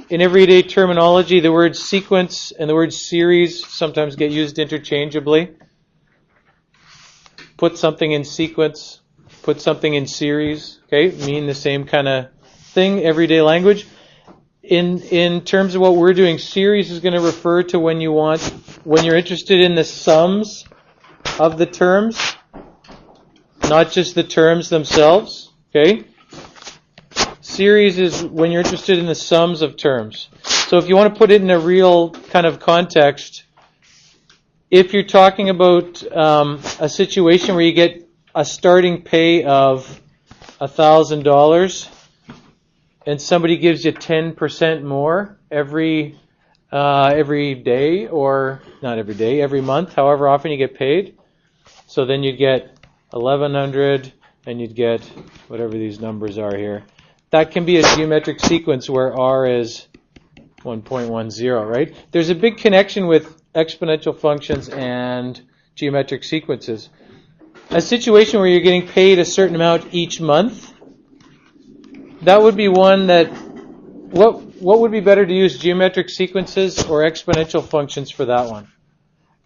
in everyday terminology, the word sequence and the word series sometimes get used interchangeably. Put something in sequence, put something in series, okay, mean the same kind of thing, everyday language. In terms of what we're doing, series is going to refer to when you're interested in the sums of the terms, not just the terms themselves, okay? Series is when you're interested in the sums of terms. So if you want to put it in a real kind of context, if you're talking about a situation where you get a starting pay of $1,000 and somebody gives you 10% more every day, or not every day, every month, however often you get paid, so then you'd get $1,100 and you'd get whatever these numbers are here. That can be a geometric sequence where R is 1.10, right? There's a big connection with exponential functions and geometric sequences. A situation where you're getting paid a certain amount each month, that would be one that, what would be better to use, geometric sequences or exponential functions for that one?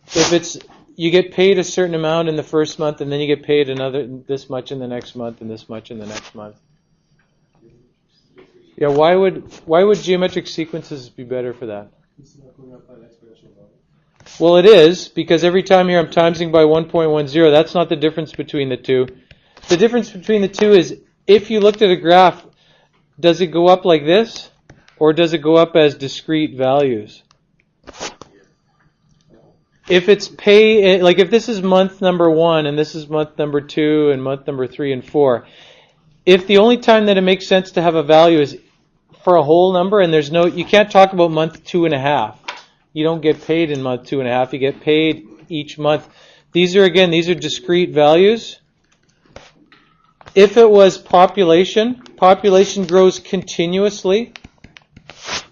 If it's, you get paid a certain amount in the first month and then you get paid this much in the next month and this much in the next month. Yeah, why would geometric sequences be better for that? It's not going up by an exponential value. Well, it is, because every time here I'm timesing by 1.10. That's not the difference between the two. The difference between the two is, if you looked at a graph, does it go up like this, or does it go up as discrete values? If it's pay, like if this is month number 1 and this is month number 2 and month number 3 and 4, if the only time that it makes sense to have a value is for a whole number, and you can't talk about month 2.5. You don't get paid in month 2.5. You get paid each month. These are discrete values. If it was population grows continuously.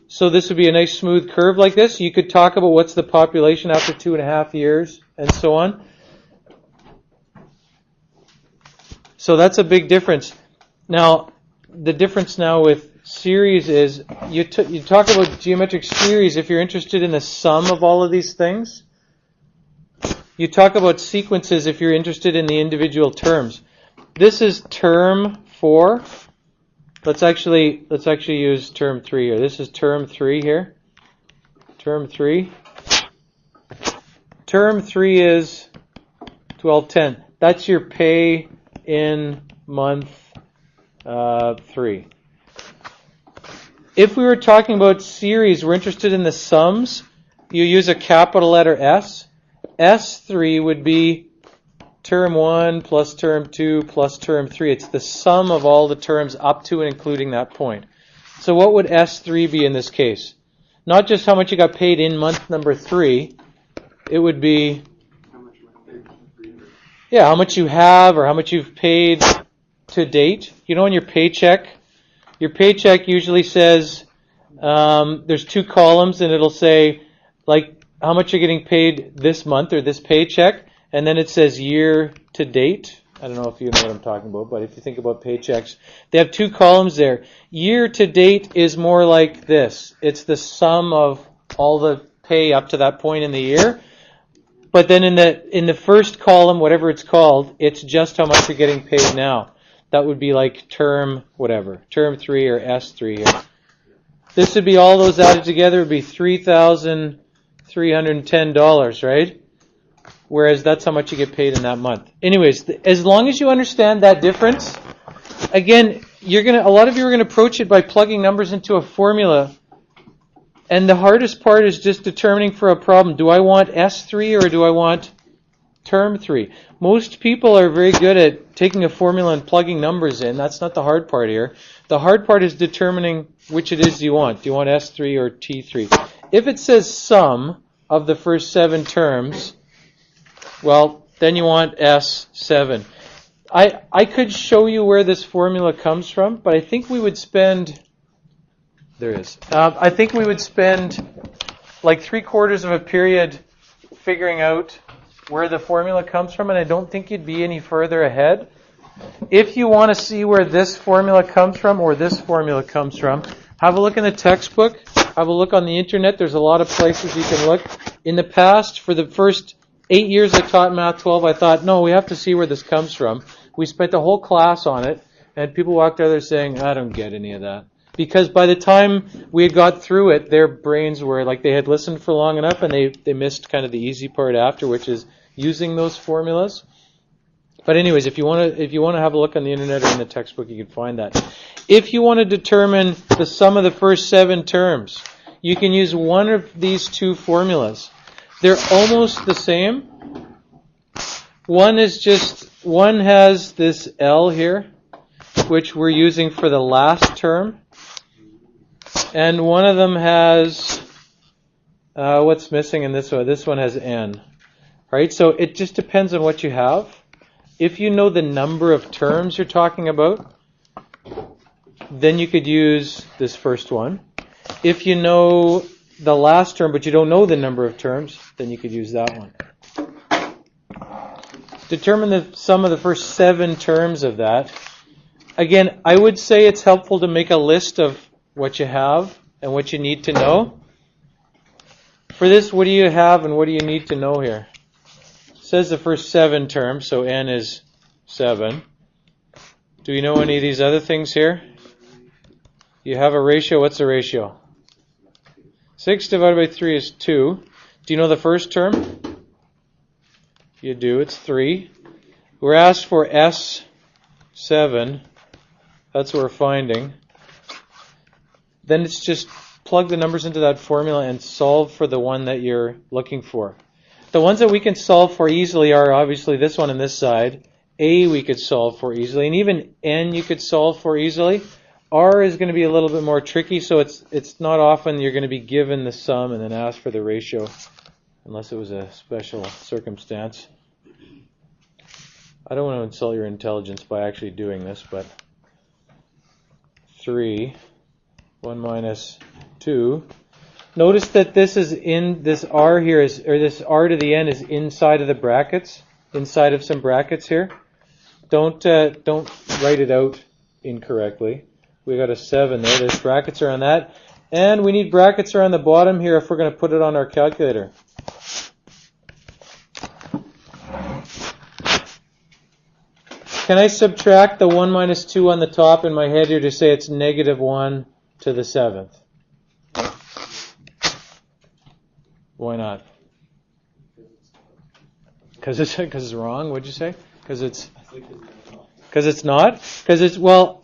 So this would be a nice smooth curve like this. You could talk about what's the population after 2.5 years and so on. So that's a big difference. Now, the difference now with series is you talk about geometric series if you're interested in the sum of all of these things. You talk about sequences if you're interested in the individual terms. This is term 4. Let's actually use term 3 here. This is term 3 here. Term 3. Term 3 is 1210. That's your pay in month 3. If we were talking about series, we're interested in the sums. You use a capital letter S. S3 would be term 1 plus term 2 plus term 3. It's the sum of all the terms up to and including that point. So what would S3 be in this case? Not just how much you got paid in month number 3. It would be how much you have or how much you've paid to date. You know, on your paycheck usually says there's 2 columns, and it'll say like how much you're getting paid this month or this paycheck, and then it says year to date. I don't know if you know what I'm talking about, but if you think about paychecks, they have 2 columns there. Year to date is more like this. It's the sum of all the pay up to that point in the year. But then in the first column, whatever it's called, it's just how much you're getting paid now. That would be like term 3 or S3 here. This would be all those added together would be $3,310, right? Whereas that's how much you get paid in that month. Anyways, as long as you understand that difference, again, a lot of you are going to approach it by plugging numbers into a formula. And the hardest part is just determining for a problem, do I want S3 or do I want term 3? Most people are very good at taking a formula and plugging numbers in. That's not the hard part here. The hard part is determining which it is you want. Do you want S3 or T3? If it says sum of the first 7 terms, well, then you want S7. I could show you where this formula comes from, but I think we would spend... I think we would spend like 3/4 of a period figuring out where the formula comes from, and I don't think you'd be any further ahead. If you want to see where this formula comes from or this formula comes from, Have a look in the textbook. Have a look on the internet. There's a lot of places you can look. In the past, for the first 8 years I taught Math 12, I thought, no, we have to see where this comes from. We spent the whole class on it, and people walked out there saying, I don't get any of that. Because by the time we had got through it, their brains were like they had listened for long enough, and they missed kind of the easy part after, which is using those formulas. But anyways, if you want to have a look on the internet or in the textbook, you can find that. If you want to determine the sum of the first 7 terms, you can use one of these two formulas. They're almost the same. One has this L here, which we're using for the last term. And one of them has, what's missing in this one? This one has N. Right? So it just depends on what you have. If you know the number of terms you're talking about, then you could use this first one. If you know the last term, but you don't know the number of terms, then you could use that one. Determine the sum of the first 7 terms of that. Again, I would say it's helpful to make a list of what you have and what you need to know. For this, what do you have and what do you need to know here? It says the first 7 terms, so n is 7. Do you know any of these other things here? You have a ratio. What's the ratio? 6 divided by 3 is 2. Do you know the first term? You do. It's 3. We're asked for S7. That's what we're finding. Then it's just plug the numbers into that formula and solve for the one that you're looking for. The ones that we can solve for easily are obviously this one and this side. A we could solve for easily, and even N you could solve for easily. R is going to be a little bit more tricky, so it's not often you're going to be given the sum and then asked for the ratio, unless it was a special circumstance. I don't want to insult your intelligence by actually doing this, but 3, 1 minus 2. Notice that this is in this R here is, or this R to the N is inside of the brackets, inside of some brackets here. Don't write it out incorrectly. We got a 7 there. There's brackets around that. And we need brackets around the bottom here if we're going to put it on our calculator. Can I subtract the 1 minus 2 on the top in my head here to say it's negative 1 to the 7th? Why not? Because it's wrong? What'd you say? Because it's not? Because it's, well,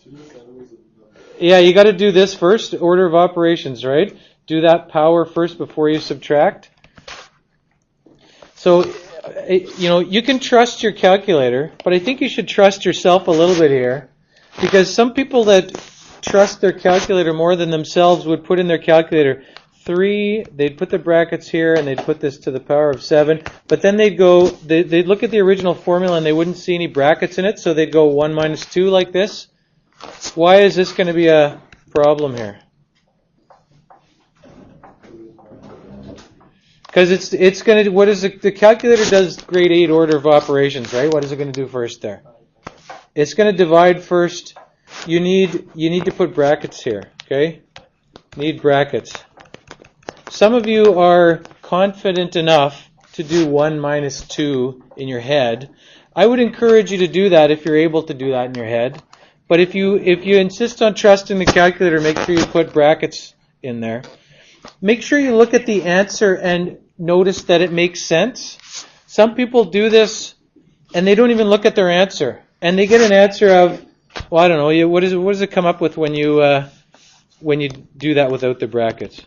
yeah, you got to do this first, order of operations, right? Do that power first before you subtract. So, you can trust your calculator, but I think you should trust yourself a little bit here, because some people that trust their calculator more than themselves would put in their calculator 3, they'd put the brackets here, and they'd put this to the power of 7, but then they'd look at the original formula and they wouldn't see any brackets in it, so they'd go 1 minus 2 like this. Why is this going to be a problem here? Because it's going to, what is the calculator does grade 8 order of operations, right? What is it going to do first there? It's going to divide first. You need to put brackets here, okay? Need brackets. Some of you are confident enough to do 1 minus 2 in your head. I would encourage you to do that if you're able to do that in your head. But if you insist on trusting the calculator, make sure you put brackets in there. Make sure you look at the answer and notice that it makes sense. Some people do this and they don't even look at their answer, and they get an answer of, well, I don't know. What does it come up with when you do that without the brackets?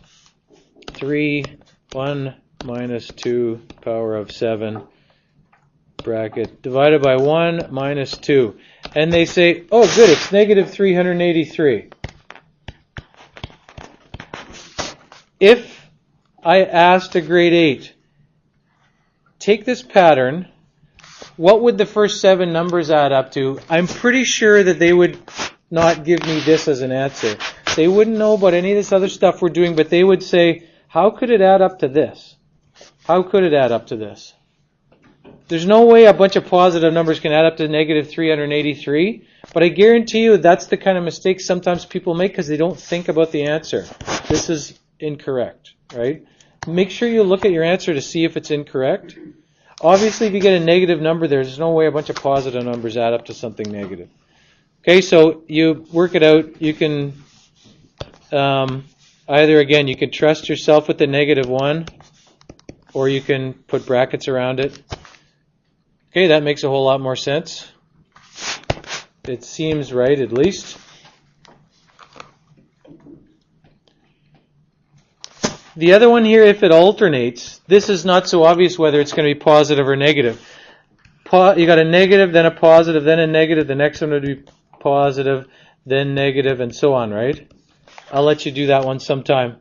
3, 1 minus 2 power of 7 bracket divided by 1 minus 2. And they say, oh good, it's negative 383. If I asked a grade 8, take this pattern, what would the first 7 numbers add up to? I'm pretty sure that they would not give me this as an answer. They wouldn't know about any of this other stuff we're doing, but they would say, how could it add up to this? How could it add up to this? There's no way a bunch of positive numbers can add up to negative 383, but I guarantee you that's the kind of mistake sometimes people make because they don't think about the answer. This is incorrect, right? Make sure you look at your answer to see if it's incorrect. Obviously, if you get a negative number, there's no way a bunch of positive numbers add up to something negative. Okay, so you work it out. You can either, again, you can trust yourself with the -1, or you can put brackets around it. Okay, that makes a whole lot more sense. It seems right, at least. The other one here, if it alternates, this is not so obvious whether it's going to be positive or negative. You got a negative, then a positive, then a negative. The next one would be positive, then negative, and so on, right? I'll let you do that one sometime.